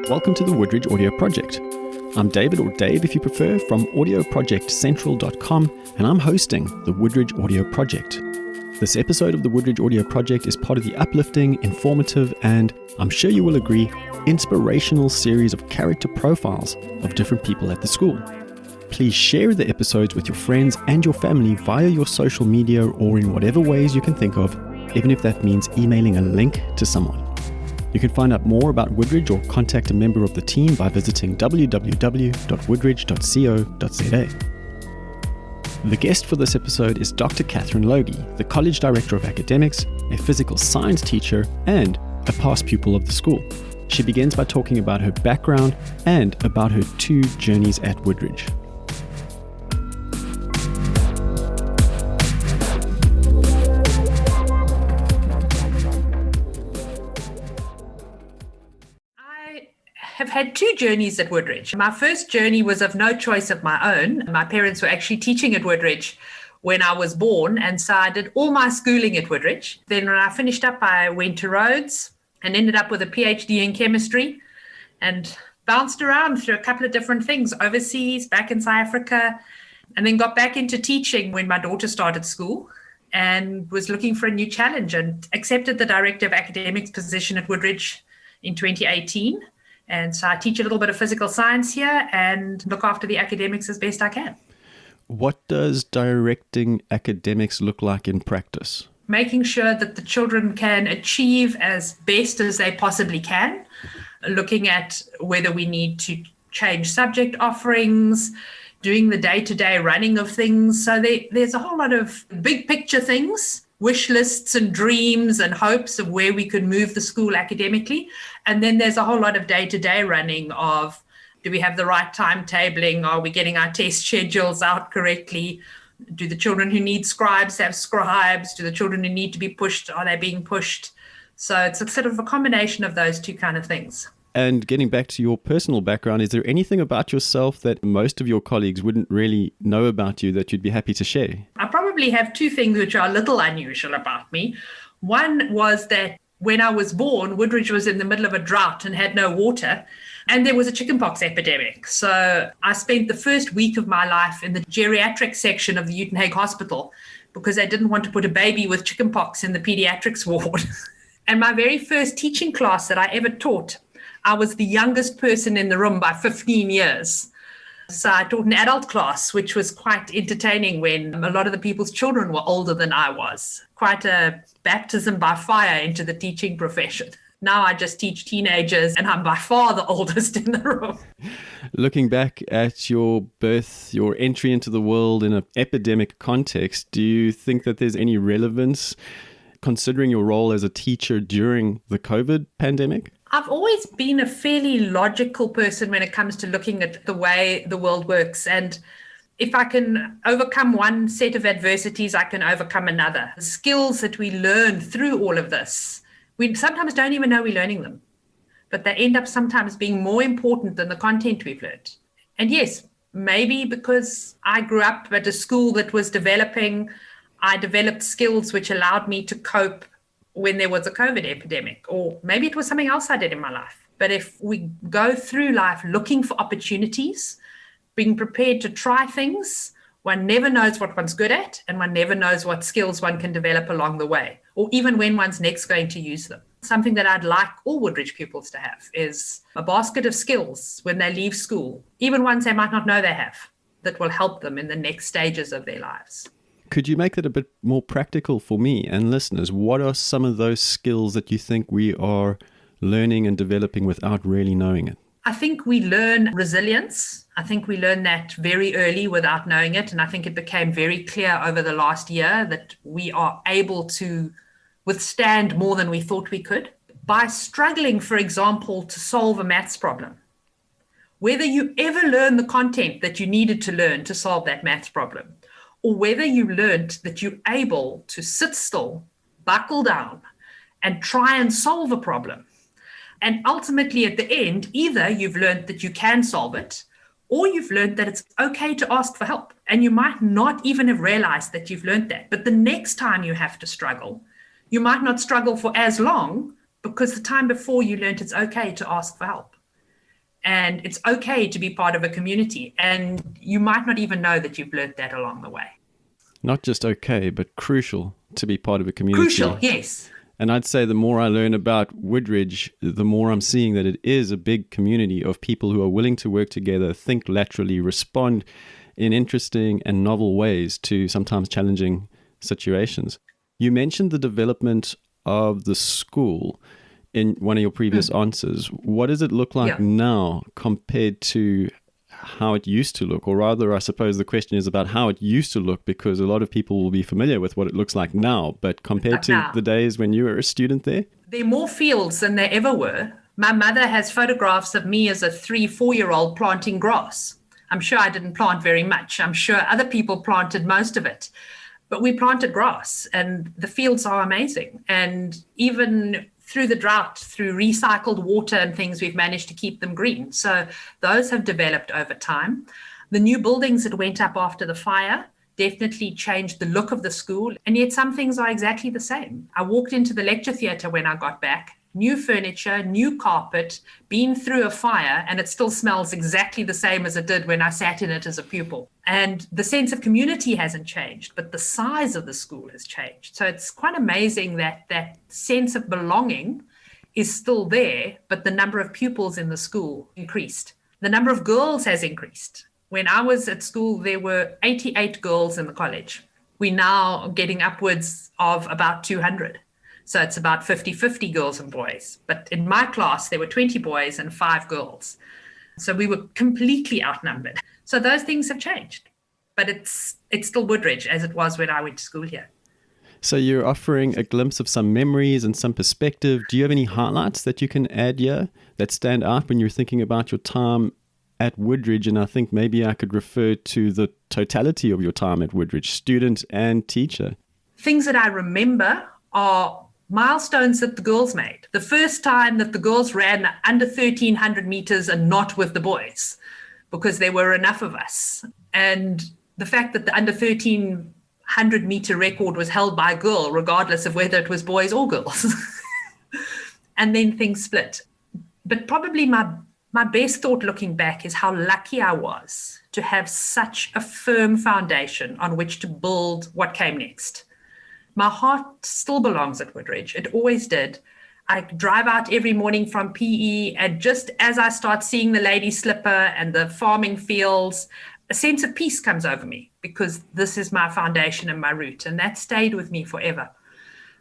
Welcome to the Woodridge Audio Project. I'm David, or Dave if you prefer, from audioprojectcentral.com, and I'm hosting the Woodridge Audio Project. This episode of the Woodridge Audio Project is part of the uplifting, informative, and, I'm sure you will agree, inspirational series of character profiles of different people at the school. Please share the episodes with your friends and your family via your social media or in whatever ways you can think of, even if that means emailing a link to someone. You can find out more about Woodridge or contact a member of the team by visiting www.woodridge.co.za. The guest for this episode is Dr. Catherine Logie, the College Director of Academics, a physical science teacher, and a past pupil of the school. She begins by talking about her background and about her two journeys at Woodridge. Have had two journeys at Woodridge. My first journey was of no choice of my own. My parents were actually teaching at Woodridge when I was born, and so I did all my schooling at Woodridge. Then when I finished up, I went to Rhodes and ended up with a PhD in chemistry and bounced around through a couple of different things, overseas, back in South Africa, and then got back into teaching when my daughter started school and was looking for a new challenge and accepted the Director of Academics position at Woodridge in 2018. And so I teach a little bit of physical science here and look after the academics as best I can. What does directing academics look like in practice? Making sure that the children can achieve as best as they possibly can, looking at whether we need to change subject offerings, doing the day-to-day running of things. So there's a whole lot of big picture things, wish lists and dreams and hopes of where we could move the school academically. And then there's a whole lot of day-to-day running of, do we have the right timetabling? Are we getting our test schedules out correctly? Do the children who need scribes have scribes? Do the children who need to be pushed, are they being pushed? So it's a sort of a combination of those two kind of things. And getting back to your personal background, is there anything about yourself that most of your colleagues wouldn't really know about you that you'd be happy to share? I probably have two things which are a little unusual about me. One was that when I was born, Woodridge was in the middle of a drought and had no water, and there was a chickenpox epidemic. So I spent the first week of my life in the geriatric section of the Uitenhage Hospital because they didn't want to put a baby with chickenpox in the pediatrics ward. And my very first teaching class that I ever taught, I was the youngest person in the room by 15 years. So I taught an adult class, which was quite entertaining when a lot of the people's children were older than I was. Quite a baptism by fire into the teaching profession. Now I just teach teenagers, and I'm by far the oldest in the room. Looking back at your birth, your entry into the world in an epidemic context, do you think that there's any relevance considering your role as a teacher during the COVID pandemic? I've always been a fairly logical person when it comes to looking at the way the world works. And if I can overcome one set of adversities, I can overcome another. The skills that we learn through all of this, we sometimes don't even know we're learning them, but they end up sometimes being more important than the content we've learned. And yes, maybe because I grew up at a school that was developing, I developed skills which allowed me to cope when there was a COVID epidemic, or maybe it was something else I did in my life. But if we go through life looking for opportunities, being prepared to try things, one never knows what one's good at, and one never knows what skills one can develop along the way, or even when one's next going to use them. Something that I'd like all Woodridge pupils to have is a basket of skills when they leave school, even ones they might not know they have, that will help them in the next stages of their lives. Could you make that a bit more practical for me and listeners? What are some of those skills that you think we are learning and developing without really knowing it? I think we learn resilience. I think we learn that very early without knowing it. And I think it became very clear over the last year that we are able to withstand more than we thought we could by struggling, for example, to solve a maths problem. Whether you ever learn the content that you needed to learn to solve that maths problem, or whether you learned that you're able to sit still, buckle down, and try and solve a problem. And ultimately, at the end, either you've learned that you can solve it, or you've learned that it's okay to ask for help. And you might not even have realized that you've learned that. But the next time you have to struggle, you might not struggle for as long because the time before you learned it's okay to ask for help. And it's okay to be part of a community. And you might not even know that you've learned that along the way. Not just okay, but crucial to be part of a community. Crucial, yes. And I'd say the more I learn about Woodridge, the more I'm seeing that it is a big community of people who are willing to work together, think laterally, respond in interesting and novel ways to sometimes challenging situations. You mentioned the development of the school in one of your previous answers. What does it look like now compared to how it used to look? Or rather, I suppose the question is about how it used to look, because a lot of people will be familiar with what it looks like now, but compared to the days when you were a student there? There are more fields than there ever were. My mother has photographs of me as a 3-4-year-old planting grass. I'm sure I didn't plant very much. I'm sure other people planted most of it. But we planted grass, and the fields are amazing. And even through the drought, through recycled water and things, we've managed to keep them green. So those have developed over time. The new buildings that went up after the fire definitely changed the look of the school. And yet some things are exactly the same. I walked into the lecture theatre when I got back. New furniture, new carpet, been through a fire, and it still smells exactly the same as it did when I sat in it as a pupil. And the sense of community hasn't changed, but the size of the school has changed. So it's quite amazing that that sense of belonging is still there, but the number of pupils in the school increased. The number of girls has increased. When I was at school, there were 88 girls in the college. We're now getting upwards of about 200. So it's about 50-50 girls and boys. But in my class, there were 20 boys and 5 girls. So we were completely outnumbered. So those things have changed. But it's still Woodridge as it was when I went to school here. So you're offering a glimpse of some memories and some perspective. Do you have any highlights that you can add here that stand out when you're thinking about your time at Woodridge? And I think maybe I could refer to the totality of your time at Woodridge, student and teacher. Things that I remember are milestones that the girls made. The first time that the girls ran under 1,300 meters and not with the boys, because there were enough of us. And the fact that the under 1,300 meter record was held by a girl, regardless of whether it was boys or girls. And then things split. But probably my best thought looking back is how lucky I was to have such a firm foundation on which to build what came next. My heart still belongs at Woodridge. It always did. I drive out every morning from PE, and just as I start seeing the lady slipper and the farming fields, a sense of peace comes over me, because this is my foundation and my root, and that stayed with me forever.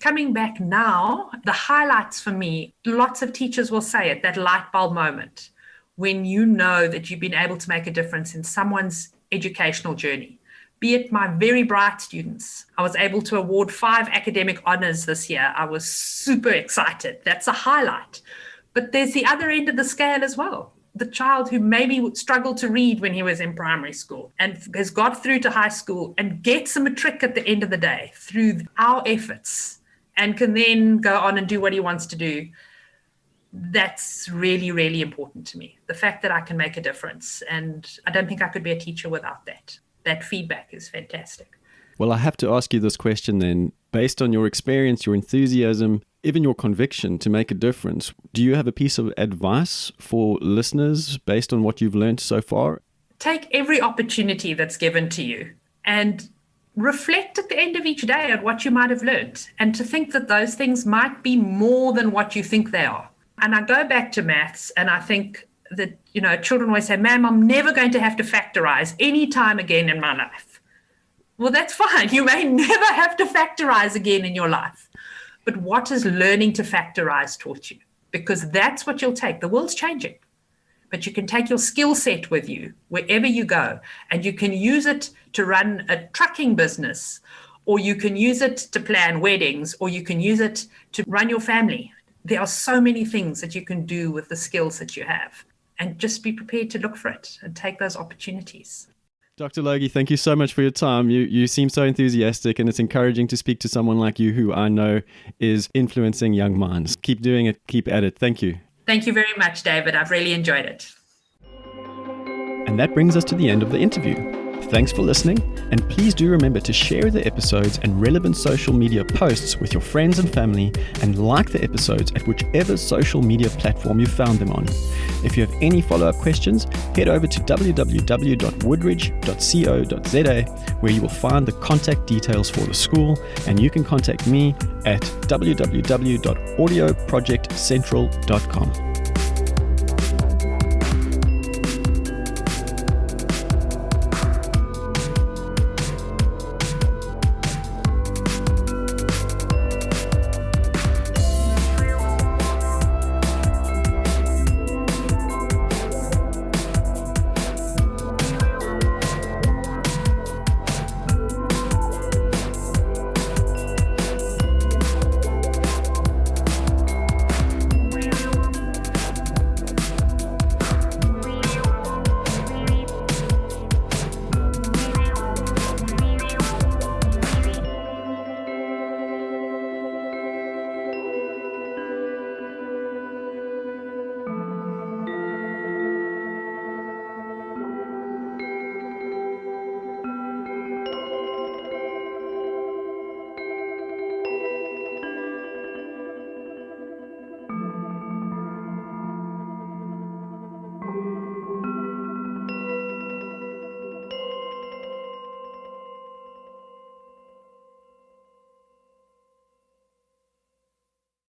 Coming back now, the highlights for me, lots of teachers will say it, that light bulb moment when you know that you've been able to make a difference in someone's educational journey. Be it my very bright students. I was able to award 5 academic honors this year. I was super excited. That's a highlight. But there's the other end of the scale as well. The child who maybe struggled to read when he was in primary school and has got through to high school and gets a matric at the end of the day through our efforts and can then go on and do what he wants to do. That's really, really important to me. The fact that I can make a difference. And I don't think I could be a teacher without that. That feedback is fantastic. Well, I have to ask you this question then. Based on your experience, your enthusiasm, even your conviction to make a difference, do you have a piece of advice for listeners based on what you've learned so far? Take every opportunity that's given to you and reflect at the end of each day on what you might have learned, and to think that those things might be more than what you think they are. And I go back to maths, and I think that, children always say, "Ma'am, I'm never going to have to factorize any time again in my life." Well, that's fine. You may never have to factorize again in your life. But what has learning to factorize taught you? Because that's what you'll take. The world's changing. But you can take your skill set with you wherever you go, and you can use it to run a trucking business, or you can use it to plan weddings, or you can use it to run your family. There are so many things that you can do with the skills that you have. And just be prepared to look for it and take those opportunities. Dr. Logie, thank you so much for your time. You seem so enthusiastic, and it's encouraging to speak to someone like you who I know is influencing young minds. Keep doing it. Keep at it. Thank you. Thank you very much, David. I've really enjoyed it. And that brings us to the end of the interview. Thanks for listening, and please do remember to share the episodes and relevant social media posts with your friends and family, and like the episodes at whichever social media platform you found them on. If you have any follow-up questions, head over to www.woodridge.co.za, where you will find the contact details for the school, and you can contact me at www.audioprojectcentral.com.